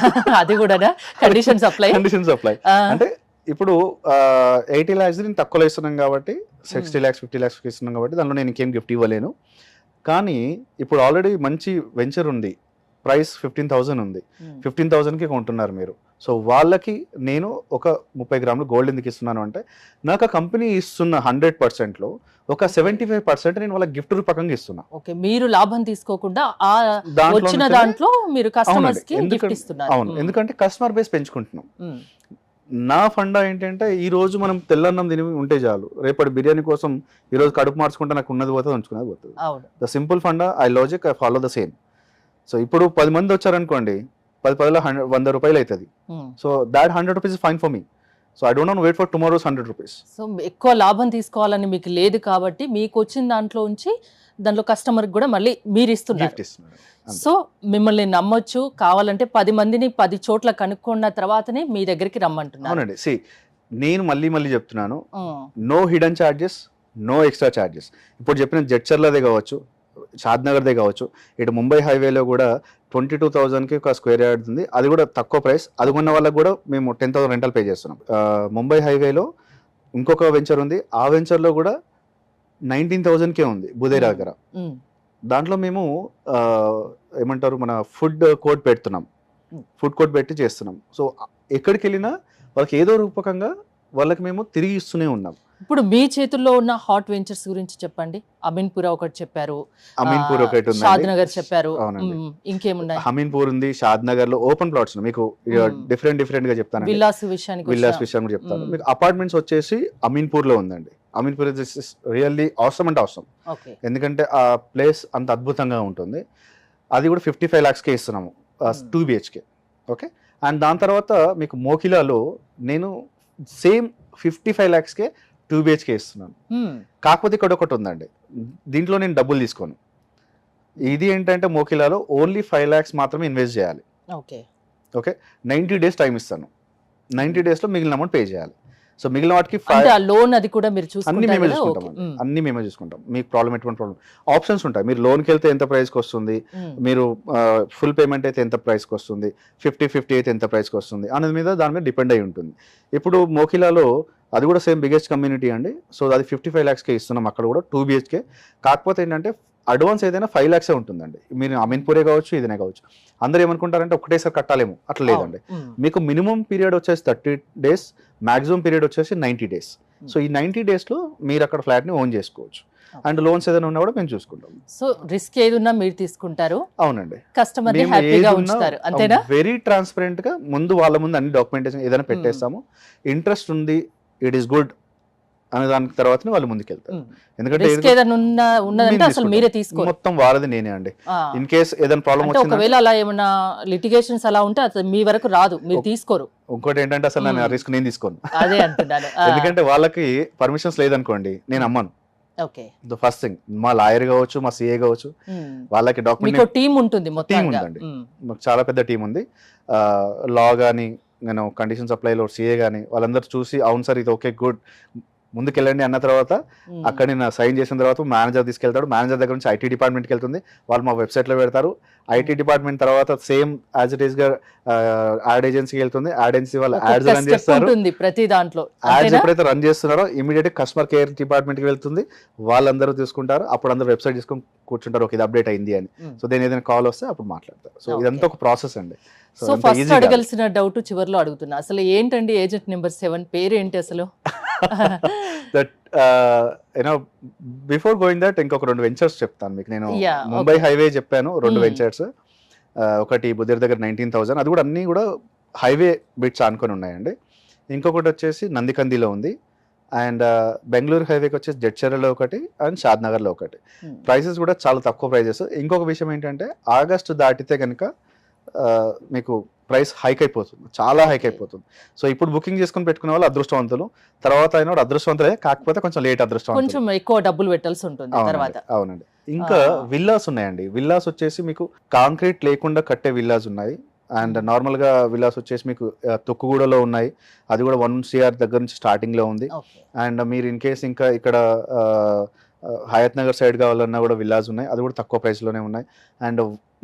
అది కూడా కండిషన్స్ అప్లై. అంటే ఇప్పుడు 80 lakhs నేను తక్కువలో ఇస్తున్నాం కాబట్టి, 60 lakhs 50 lakhs ఇస్తున్నాం కాబట్టి దానిలో నేను ఇంకేం గిఫ్ట్ ఇవ్వలేను. కానీ ఇప్పుడు ఆల్రెడీ మంచి వెంచర్ ఉంది, ప్రైస్ 15,000 ఉంది, 15,000కి కొంటున్నారు మీరు. సో వాళ్ళకి నేను ఒక 30 గ్రాములు గోల్డ్ ఎందుకు ఇస్తున్నాను అంటే, నాకు ఆ కంపెనీ ఇస్తున్న 100%లో ఒక 75% నేను వాళ్ళకి గిఫ్ట్ రూపకంగా ఇస్తున్నా. ఓకే, మీరు లాభం తీసుకోకుండా వచ్చిన దాంట్లో మీరు కస్టమర్స్ కి గిఫ్ట్ ఇస్తున్నారు. అవును, ఎందుకంటే కస్టమర్ బేస్ పెంచుకుంటున్నాం. నా ఫండా ఏంటంటే, ఈ రోజు మనం తెల్లన్నం తిని ఉంటే చాలు, రేపటి బిర్యానీ కోసం ఈ రోజు కడుపు మార్చుకుంటే నాకు ఉన్నది పోతుంది, ఉంచుకున్నది పోతుంది. The simple funda, I logic, I follow the same. So ఇప్పుడు 10 మంది వచ్చారనుకోండి, 10 100 రూపాయలు అవుతుంది. So that 100 rupees fine for me. So I don't wait for tomorrow's 100 rupees. So ఎక్కువ లాభం తీసుకోవాలని మీకు లేదు కాబట్టి మీకు వచ్చిన దాంట్లో ఉంచి దాంట్లో కస్టమర్కి కూడా మళ్ళీ మీరు ఇస్తున్నారు. గిఫ్ట్ ఇస్తున్నాడు. సో మిమ్మల్ని నమ్మొచ్చు, కావాలంటే 10 మందిని 10 చోట్ల కనుక్కున్న తర్వాతనే మీ దగ్గరికి రమ్మంటున్నారు. అవునండి. నేను మళ్ళీ చెప్తున్నాను, no hidden charges, no extra charges. ఇప్పుడు చెప్పిన జడ్చర్లదే కావచ్చు, షాద్నగర్దే కావచ్చు, ఇటు ముంబై హైవేలో కూడా 22,000కి ఒక స్క్వేర్ యార్డ్ ఉంది. అది కూడా తక్కువ ప్రైస్. అది కొన్న వాళ్ళకి కూడా మేము 10,000 రెంటల్ పే చేస్తున్నాం. ముంబై హైవేలో ఇంకొక వెంచర్ ఉంది. ఆ వెంచర్లో కూడా 19,000కే ఉంది బుదేరా దగ్గర. దాంట్లో మేము ఏమంటారు మన ఫుడ్ కోర్ట్ పెడుతున్నాం. ఫుడ్ కోర్ట్ పెట్టి చేస్తున్నాం. సో ఎక్కడికి వెళ్ళినా వాళ్ళకి ఏదో రూపకంగా వాళ్ళకి మేము తిరిగి ఇస్తూనే ఉన్నాం. ఇప్పుడు మీ చేతుల్లో ఉన్న హాట్ వెంచర్స్ గురించి చెప్పండి. అమీన్పురా ఒకటి చెప్పారు, అమీన్పూర్ ఒకటి ఉంది, షాద్నగర్ చెప్పారు, అవునండి. ఇంకేమున్నాయి? అమీన్పూర్ ఉంది, షాద్నగర్ లో ఓపెన్ ప్లాట్స్ ఉన్నాయి. మీకు డిఫరెంట్ గా చెప్తాను. విల్లాస్ విషయానికి విల్లాస్ విషయం కూడా చెప్తాను. మీకు అపార్ట్మెంట్స్ వచ్చేసి అమీన్పూర్ లో ఉందండి. అమీన్పూర్ ఇస్ రియల్లీ అవసరం అంటే అవసరం, ఎందుకంటే ఆ ప్లేస్ అంత అద్భుతంగా ఉంటుంది. అది కూడా 55 lakhsకే ఇస్తున్నాము, 2 BHK. ఓకే. అండ్ దాని తర్వాత మీకు మోకిలాలో నేను సేమ్ 55 lakhsకే 2 BHK ఇస్తున్నాను. కాకపోతే ఇక్కడ ఒకటి ఉందండి, దీంట్లో నేను డబ్బులు తీసుకోను. ఇది ఏంటంటే మోకిలాలో ఓన్లీ 5 lakhs మాత్రమే ఇన్వెస్ట్ చేయాలి. ఓకే. 90 days టైం ఇస్తాను. 90 days లో మిగిలిన అమౌంట్ పే చేయాలి. సో మిగిలిన వాటికి లోన్ అది కూడా మీరు అన్ని మేమే చూసుకుంటాం. అన్ని మేమే చూసుకుంటాం. మీకు ప్రాబ్లం ఎటువంటి ప్రాబ్లం ఆప్షన్స్ ఉంటాయి. మీరు లోన్కి వెళ్తే ఎంత ప్రైస్కి వస్తుంది, మీరు ఫుల్ పేమెంట్ అయితే ఎంత ప్రైస్కి వస్తుంది, 50-50 అయితే ఎంత ప్రైస్కి వస్తుంది అనేది మీద దాని మీద డిపెండ్ అయి ఉంటుంది. ఇప్పుడు మోకిలాలో అది కూడా సేమ్ బిగ్గెస్ట్ కమ్యూనిటీ అండి. సో అది 55 lakhsకే ఇస్తున్నాం. అక్కడ కూడా 2 BHK. కాకపోతే ఏంటంటే అడ్వాన్స్ ఏదైనా 5 lakhs ఉంటుందండి. మీరు అమీన్పూరే కావచ్చు, ఇదనే కావచ్చు. అందరూ ఏమనుకుంటారంటే ఒకటేసారి కట్టాలేమో, అట్లా లేదండి. మీకు మినిమం పీరియడ్ వచ్చేసి 30 days, మాక్సిమం పీరియడ్ వచ్చేసి 90 days. సో ఈ 90 daysలో మీరు అక్కడ ఫ్లాట్ని ఓన్ చేసుకోవచ్చు. అండ్ లోన్స్ ఏదైనా ఉన్నా కూడా మేము చూసుకుంటాం. సో రిస్క్ ఏదున్నా మీరు తీసుకుంటారు. అవునండి. కస్టమర్ హ్యాపీగా ఉంచుతారు, అంతేనా? వెరీ ట్రాన్స్పరెంట్ గా వాళ్ళ ముందు అన్ని డాక్యుమెంటేషన్ ఏదైనా పెట్టేస్తాము. ఇంట్రెస్ట్ ఉంది, ఇట్ ఈస్ గుడ్ అనే దాని తర్వాత వాళ్ళు ముందుకెళ్తారు. ఎందుకంటే అసలు మీరే తీసుకోరు, మొత్తం వారది నేనే అండి. ఇన్ కేస్ ఏదైనా ప్రాబ్లం వచ్చింది, ఒకవేళ అలా ఏమైనా లిటిగేషన్స్ అలా ఉంటే అసలు మీ వరకు రాదు, మీరు తీసుకోరు. ఇంకోటి ఏంటంటే అసలు నేను రిస్క్ నేను తీసుకోను. అదే అంటున్నాను. ఎందుకంటే వాళ్ళకి పర్మిషన్స్ లేదనుకోండి, నేను అమ్మను. ఫస్ట్ థింగ్ మా లాయర్ కావచ్చు, మా సిఏ కావచ్చు, వాళ్ళకి డాక్యుమెంట్ టీం ఉంటుంది, టీం ఉందండి. మాకు చాలా పెద్ద టీం ఉంది. లా కానీ నేను కండిషన్ సప్లైలో సిఏ కానీ వాళ్ళందరూ చూసి అవును సార్ ఇది ఓకే గుడ్ ముందుకెళ్ళండి అన్న తర్వాత అక్కడ నేను సైన్ చేసిన తర్వాత మేనేజర్ తీసుకెళ్తాడు. మేనేజర్ దగ్గర నుంచి ఐటీ డిపార్ట్మెంట్కి వెళ్తుంది, వాళ్ళు మా వెబ్సైట్లో పెడతారు. ఐటీ డిపార్ట్మెంట్ తర్వాత సేమ్ యాజ్ ఇట్ ఈస్ గా యాడ్ ఏజెన్సీకి వెళ్తుంది. యాడ్ ఏజెన్సీ వాళ్ళు యాడ్స్ రన్ చేస్తారు. ప్రతి దాంట్లో యాడ్స్ ఎప్పుడైతే రన్ చేస్తున్నారో ఇమీడియట్ కస్టమర్ కేర్ డిపార్ట్మెంట్కి వెళ్తుంది, వాళ్ళందరూ తీసుకుంటారు. అప్పుడు అందరూ వెబ్సైట్ తీసుకొని కూర్చుంటారు, ఓకే ఇది అప్డేట్ అయింది అని. సో దేని ఏదైనా కాల్ వస్తే అప్పుడు మాట్లాడతారు. సో ఇదంతా ఒక ప్రాసెస్ అండి. సో ఫస్ట్ అడగాల్సిన డౌట్ చివరిలో అడుగుతున్నా, అసలు ఏంటండి ఏజెంట్ నెంబర్ 7 పేరు ఏంటి అసలు? దట్ బిఫోర్ గోయింగ్ దట్ ఇంకొక 2 వెంచర్స్ చెప్తాను మీకు. నేను ముంబై హైవే చెప్పాను, 2 వెంచర్స్. ఒకటి బుదేర్ దగ్గర 19,000, అది కూడా అన్ని కూడా హైవే బిట్స్ ఆనుకొని ఉన్నాయండి. ఇంకొకటి వచ్చేసి నందికందిలో ఉంది. అండ్ బెంగళూరు హైవేకి వచ్చేసి జడ్చర్లలో ఒకటి అండ్ షాద్నగర్లో ఒకటి. ప్రైసెస్ కూడా చాలా తక్కువ ప్రైజెస్. ఇంకొక విషయం ఏంటంటే ఆగస్టు దాటితే కనుక మీకు ప్రైస్ హైక్ అయిపోతుంది, చాలా హైక్ అయిపోతుంది. సో ఇప్పుడు బుకింగ్ చేసుకుని పెట్టుకునే వాళ్ళు అదృష్టవంతులు, తర్వాత అయిన వాడు అదృష్టవంతులే, కాకపోతే కొంచెం లేట్ అదృష్టవంతులు, కొంచెం ఎక్కువ డబ్బులు పెట్టాల్సి ఉంటుంది తర్వాత. అవునండి. ఇంకా విల్లాస్ ఉన్నాయండి. విల్లాస్ వచ్చేసి మీకు కాంక్రీట్ లేకుండా కట్టే విల్లాస్ ఉన్నాయి. అండ్ నార్మల్ గా విల్లాస్ వచ్చేసి మీకు తొక్కుగూడలో ఉన్నాయి. అది కూడా 1 CR దగ్గర నుంచి స్టార్టింగ్ లో ఉంది. అండ్ మీరు ఇన్ కేస్ ఇంకా ఇక్కడ హయత్ నగర్ సైడ్ కావాలన్నా కూడా విల్లాస్ ఉన్నాయి, అది కూడా తక్కువ ప్రైస్ లోనే ఉన్నాయి. అండ్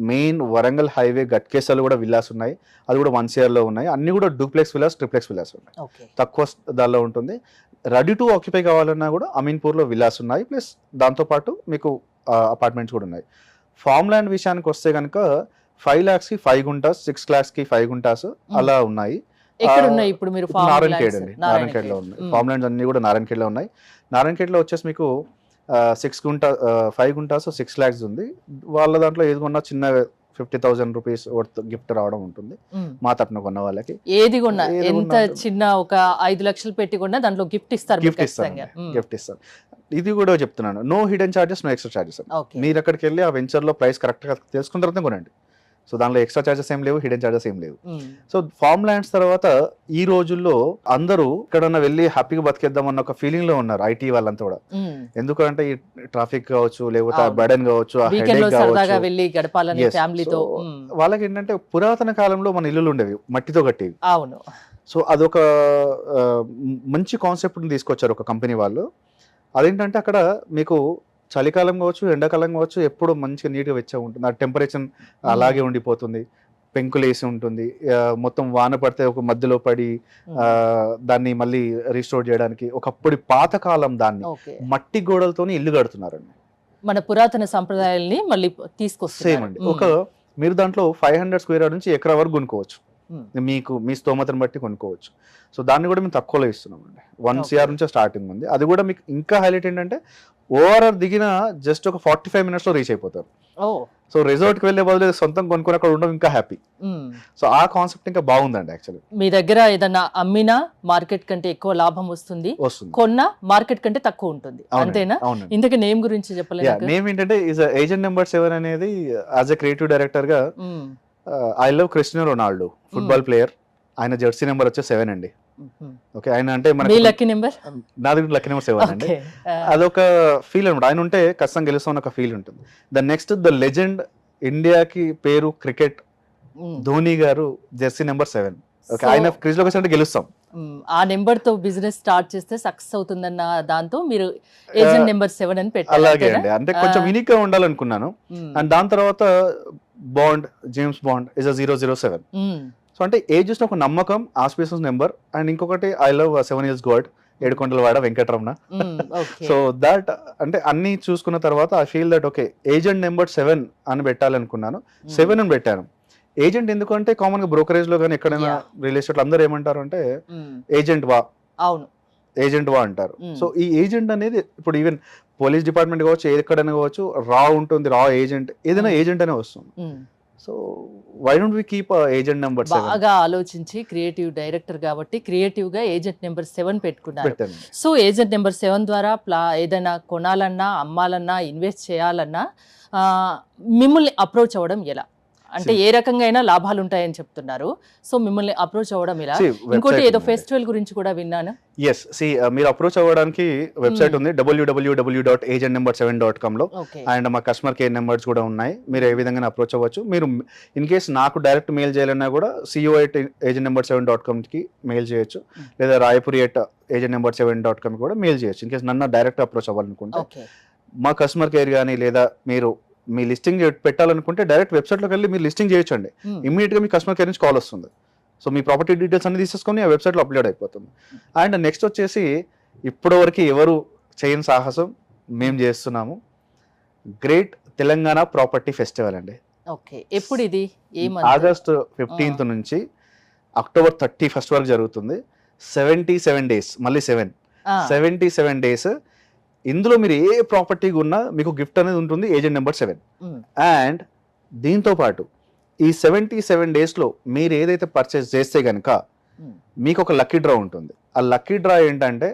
మెయిన్ వరంగల్ హైవే గట్కేసాలు కూడా విల్లాస్ ఉన్నాయి, అది కూడా 1 CR లో ఉన్నాయి. అన్ని కూడా డూప్లెక్స్ విల్లాస్, ట్రిప్లెక్స్ విల్లాస్ ఉన్నాయి, తక్కువ దానిలో ఉంటుంది. రెడీ టు ఆక్యుపై కావాలన్నా కూడా అమీన్పూర్లో విల్లాస్ ఉన్నాయి, ప్లస్ దాంతోపాటు మీకు అపార్ట్మెంట్స్ కూడా ఉన్నాయి. ఫార్మ్ ల్యాండ్ విషయానికి వస్తే కనుక 5 lakhsకి 5 గుంటాస్, 6 lakhsకి 5 గుంటాస్ అలా ఉన్నాయి. ఇప్పుడు మీరు నారాయణఖేడ్ అండి, నారాయణఖేడ్లో ఉన్నాయి. ఫార్మ్ ల్యాండ్స్ అన్ని కూడా నారాయణఖేడ్లో ఉన్నాయి. నారాయణఖేడ్లో వచ్చేసి మీకు 5 గుంటాస్ 6 lakhs ఉంది. వాళ్ళ దాంట్లో ఏది కొన్నా చిన్న 50,000 రూపీస్ గిఫ్ట్ రావడం ఉంటుంది మా తరపున కొన్న వాళ్ళకి. ఏది కొన్నా ఎంత చిన్న ఒక 5 లక్షలు పెట్టి కొన్నా దాంట్లో గిఫ్ట్ ఇస్తారు. గిఫ్ట్ ఇస్తారు. ఇది కూడా చెప్తున్నాను, no hidden charges, no extra charges. మీరు అక్కడికి వెళ్ళి ఆ వెంచర్ లో ప్రైస్ కరెక్ట్ గా తెలుసుకున్న తర్వాత కొనండి. సో దానిలో ఎక్స్ట్రా చార్జెస్ ఏం లేవు, హిడెన్ చార్జెస్ ఏం లేవు. సో ఫార్మ్ ల్యాండ్స్ తర్వాత ఈ రోజుల్లో అందరూ ఎక్కడన్నా వెళ్ళి హ్యాపీగా బతికేద్దాం అన్న ఒక ఫీలింగ్ లో ఉన్నారు ఐటీ వాళ్ళంతా కూడా. ఎందుకంటే ఈ ట్రాఫిక్ కావచ్చు, లేకపోతే ఆ బర్డెన్ కావచ్చు, ఆ హెడేక్ కావచ్చు, వెళ్ళి గడపాలని Yes. ఫ్యామిలీతో. So, వాళ్ళకి ఏంటంటే పురాతన కాలంలో మన ఇల్లులు ఉండేవి మట్టితో కట్టేవి. అవును. సో అదొక మంచి కాన్సెప్ట్ని తీసుకొచ్చారు ఒక కంపెనీ వాళ్ళు. అదేంటంటే అక్కడ మీకు చలికాలం కావచ్చు, ఎండాకాలం కావచ్చు, ఎప్పుడు మంచిగా నీట్గా వెచ్చగా ఉంటుంది. ఆ టెంపరేచర్ అలాగే ఉండిపోతుంది, పెంకులు వేసి ఉంటుంది. మొత్తం వాన పడితే ఒక మధ్యలో పడి దాన్ని మళ్ళీ రీస్టోర్ చేయడానికి ఒకప్పుడు పాతకాలం దాన్ని మట్టి గోడలతోని ఇల్లు కడుతున్నారండి. మన పురాతన సంప్రదాయాల్ని మళ్ళీ తీసుకొస్తారు. సేమ్ అండి. ఒక మీరు దాంట్లో 500 స్క్వేర్ యార్డ్ నుంచి ఎకరా వరకు కొనుక్కోవచ్చు, మీకు మీ స్తోమతను బట్టి కొనుక్కోవచ్చు. సో దాన్ని కూడా మేము తక్కువలో ఇస్తున్నాం అండి. 1 CR నుంచి స్టార్టింగ్ ఉంది. అది కూడా మీకు ఇంకా హైలైట్ ఏంటంటే ఓఆర్ఆర్ దిగిన జస్ట్ ఒక 45 minutes లో రీచ్ అయిపోతారు. సో రిసార్ట్ కి వెళ్ళే బదులు సొంతం కొనుక్కొని అక్కడ ఉండడం ఇంకా హ్యాపీ. సో ఆ కాన్సెప్ట్ ఇంకా బాగుందండి. యాక్చువల్లీ మీ దగ్గర ఏదన్నా అమ్మినా మార్కెట్ కంటే ఎక్కువ లాభం వస్తుంది, కొన్న మార్కెట్ కంటే తక్కువ ఉంటుంది, అంతేనా? ఇంతకీ నేమ్ గురించి చెప్పలేదు. నేమ్ ఏంటంటే ఏజెంట్ నెంబర్ 7 అనేది యాజ్ ఎ క్రియేటివ్ డైరెక్టర్ గా I love Cristiano Ronaldo football player. ఆయన జెర్సీ నెంబర్ వచ్చే 7 అండి. ఓకే, ఆయన అంటే నాది లక్కీ నెంబర్ 7 అండి. అదొక ఫీల్ అనమాట. ఆయన ఉంటే ఖచ్చితంగా గెలుస్తామని ఒక ఫీల్ ఉంటుంది. ద నెక్స్ట్ ద లెజెండ్, ఇండియాకి పేరు క్రికెట్, ధోని గారు జెర్సీ నెంబర్ 7. ఓకే, ఆయన క్రీజ్ లోకి వచ్చి గెలుస్తాం. ఆ నెంబర్ తో బిజినెస్ స్టార్ట్ చేస్తే సక్సెస్ అవుతుందన్న దాంతో మీరు ఏజెంట్ నెంబర్ 7 అని పెట్టారు. అలాగే అండి, అంటే కొంచెం యూనిక్ గా ఉండాలనుకున్నాను. అండ్ దాని తర్వాత bond, James bond is 007. So అంటే ఏజ్ చూసిన ఒక నమ్మకం, ఆస్పిషియస్ నెంబర్. అండ్ ఇంకొకటి I love 7 years God, Edukondalavada Venkataramana. So that అంటే అన్ని చూసుకున్న తర్వాత I feel that okay agent number 7 అని పెట్టాలనుకున్నాను. 7 అని పెట్టాను. ఏజెంట్ ఎందుకంటే కామన్ గా బ్రోకరేజ్ లో కానీ ఎక్కడైనా రియల్ ఎస్టేట్ అందరూ ఏమంటారు అంటే ఏజెంట్ వా, అవును ఏజెంట్ వా అంటారు. సో ఈ ఏజెంట్ అనేది ఇప్పుడు ఈవెన్ పోలీస్ డిపార్ట్మెంట్ కావచ్చు, ఎక్కడైనా కావచ్చు, రా ఉంటుంది, రా ఏజెంట్, ఏదైనా ఏజెంట్ అనే వస్తుంది. So why don't we keep agent number 7? బాగా ఆలోచించి క్రియేటివ్ డైరెక్టర్ కాబట్టి క్రియేటివ్ గా ఏజెంట్ నెంబర్ 7 పెట్టుకున్నారు. సో ఏజెంట్ నెంబర్ 7 ద్వారా ఏదైనా కొనాలన్నా, అమ్మాలన్నా, ఇన్వెస్ట్ చేయాలన్నా మిమ్మల్ని అప్రోచ్ అవ్వడం ఎలా? అంటే ఏ రకంగా అయినా లాభాలు ఉంటాయని చెప్తున్నారు. సో మిమ్మల్ని అప్రోచ్ అవ్వడం ఇలా. ఇంకోటి ఏదో ఫెస్టివల్ గురించి కూడా విన్నాను. ఎస్, మీరు అప్రోచ్ అవ్వడానికి వెబ్సైట్ ఉంది www.agentnumber7.com లో. అండ్ మా కస్టమర్ కేర్ నెంబర్స్ కూడా ఉన్నాయి. మీరు ఏ విధంగా అప్రోచ్ అవ్వచ్చు. మీరు ఇన్ కేస్ నాకు డైరెక్ట్ మెయిల్ చేయాలన్నా కూడా CEO@agentnumber7.com కి మెయిల్ చేయొచ్చు, లేదా raipuri@agentnumber7.com కూడా మెయిల్ చేయొచ్చు. ఇన్ కేస్ నన్ను డైరెక్ట్ అప్రోచ్ అవ్వాలనుకుంటే. మా కస్టమర్ కేర్ కానీ లేదా మీరు మీ లిస్టింగ్ పెట్టాలనుకుంటే డైరెక్ట్ వెబ్సైట్లోకి వెళ్ళి మీరు లిస్టింగ్ చేయొచ్చండి. ఇమీడియట్గా మీ కస్టమర్ కేర్ నుంచి కాల్ వస్తుంది. సో మీ ప్రాపర్టీ డీటెయిల్స్ అన్ని తీసేసుకొని ఆ వెబ్సైట్లో అప్లోడ్ అయిపోతుంది. అండ్ నెక్స్ట్ వచ్చేసి ఇప్పటివరకు ఎవరు చేయని సాహసం మేము చేస్తున్నాము, గ్రేట్ తెలంగాణ ప్రాపర్టీ ఫెస్టివల్ అండి. ఓకే, ఎప్పుడు ఇది? ఆగస్ట్ 15th నుంచి అక్టోబర్ 31st వరకు జరుగుతుంది. 77 days, మళ్ళీ 77 days. ఇందులో మీరు ఏ ప్రాపర్టీ ఉన్నా మీకు గిఫ్ట్ అనేది ఉంటుంది, ఏజెంట్ నెంబర్ 7. అండ్ దీంతో పాటు ఈ 77 days లో మీరు ఏదైతే పర్చేస్ చేస్తే కనుక మీకు ఒక లక్కీ డ్రా ఉంటుంది. ఆ లక్కీ డ్రా ఏంటంటే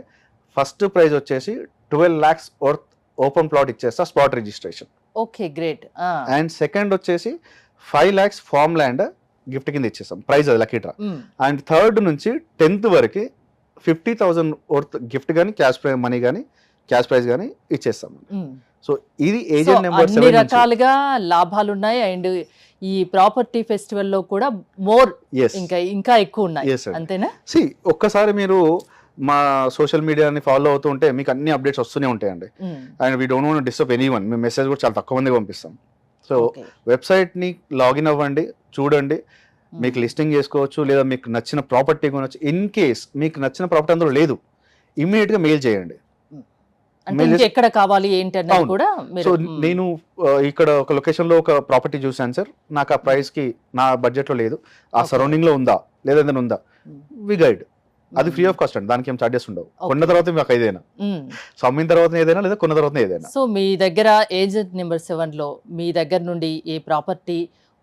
ఫస్ట్ ప్రైజ్ వచ్చేసి 12 lakhs వర్త్ ఓపెన్ ప్లాట్ ఇచ్చేస్తా, spot registration. Okay, great. And second వచ్చేసి 5 lakhs ఫార్మ్ ల్యాండ్ గిఫ్ట్ కింద ఇచ్చేస్తాం, ప్రైజ్ అది లక్కీ డ్రా. అండ్ థర్డ్ నుంచి 10th వరకు 50,000 వర్త్ గిఫ్ట్ కానీ క్యాష్ మనీ కానీ క్యాష్ ప్రైజ్ కానీ ఇచ్చేస్తాం. సో ఇది ఏజెంట్ నెంబర్ 7. అన్ని రకాలుగా లాభాలు ఉన్నాయి. అండ్ ఈ ప్రాపర్టీ ఫెస్టివల్ లో కూడా మోర్ ఇంకా ఎక్కువ ఉన్నాయి, అంతేనా? ఒక్కసారి మీరు మా సోషల్ మీడియాని ఫాలో అవుతూ ఉంటే మీకు అన్ని అప్డేట్స్ వస్తూనే ఉంటాయండి. And we don't want to disturb anyone. మేము మెసేజ్ కూడా చాలా తక్కువ మందికి పంపిస్తాం. సో వెబ్సైట్ ని లాగిన్ అవ్వండి, చూడండి, మీకు లిస్టింగ్ చేసుకోవచ్చు, లేదా మీకు నచ్చిన ప్రాపర్టీ కొనవచ్చు. ఇన్ కేస్ మీకు నచ్చిన ప్రాపర్టీ అందులో లేదు, ఇమ్మీడియట్ గా మెయిల్ చేయండి. ఎక్కడ కావాలి ఏంటి అన్నది కూడా. సో నేను ఇక్కడ ఒక లొకేషన్ లో ఒక ప్రాపర్టీ చూసాను సార్, నాకు ఆ ప్రైస్ కి నా బడ్జెట్ లో లేదు, ఆ సరౌండింగ్ లో ఉందా లేదా ఏదైనా ఉందా, వి గైడ్. అది ఫ్రీ ఆఫ్ కాస్ట్ అండి, దానికి ఏం చార్జెస్ ఉండవు. కొన్న తర్వాత మాకు ఏదైనా, సో అమ్మిన తర్వాత ఏదైనా లేదా కొన్న తర్వాత ఏదైనా. సో మీ దగ్గర ఏజెంట్ నెంబర్ 7 లో మీ దగ్గర నుండి ఏ ప్రాపర్టీ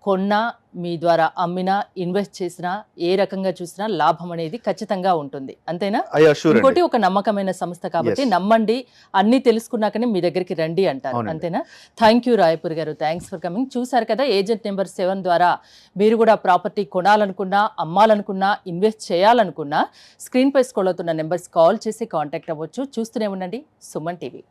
కొన్నా, మీ ద్వారా అమ్మినా, ఇన్వెస్ట్ చేసినా, ఏ రకంగా చూసినా లాభం అనేది ఖచ్చితంగా ఉంటుంది. అంతేనా? ఐ అష్యూర్ ఇంకోటి ఒక నమ్మకమైన సంస్థ కాబట్టి Yes. నమ్మండి, అన్ని తెలుసుకున్నాకనే మీ దగ్గరికి రండి అంటారు. అవునండి. అంతేనా? థ్యాంక్ యూ రాయపూర్ గారు. Thanks for coming. చూసారు కదా, ఏజెంట్ నెంబర్ 7 ద్వారా మీరు కూడా ప్రాపర్టీ కొనాలనుకున్నా, అమ్మాలనుకున్నా, ఇన్వెస్ట్ చేయాలనుకున్నా స్క్రీన్ పై స్క్రోల్ అవుతున్న నెంబర్స్ కాల్ చేసి కాంటాక్ట్ అవ్వచ్చు. చూస్తూనే ఉండండి సుమన్ టీవీ.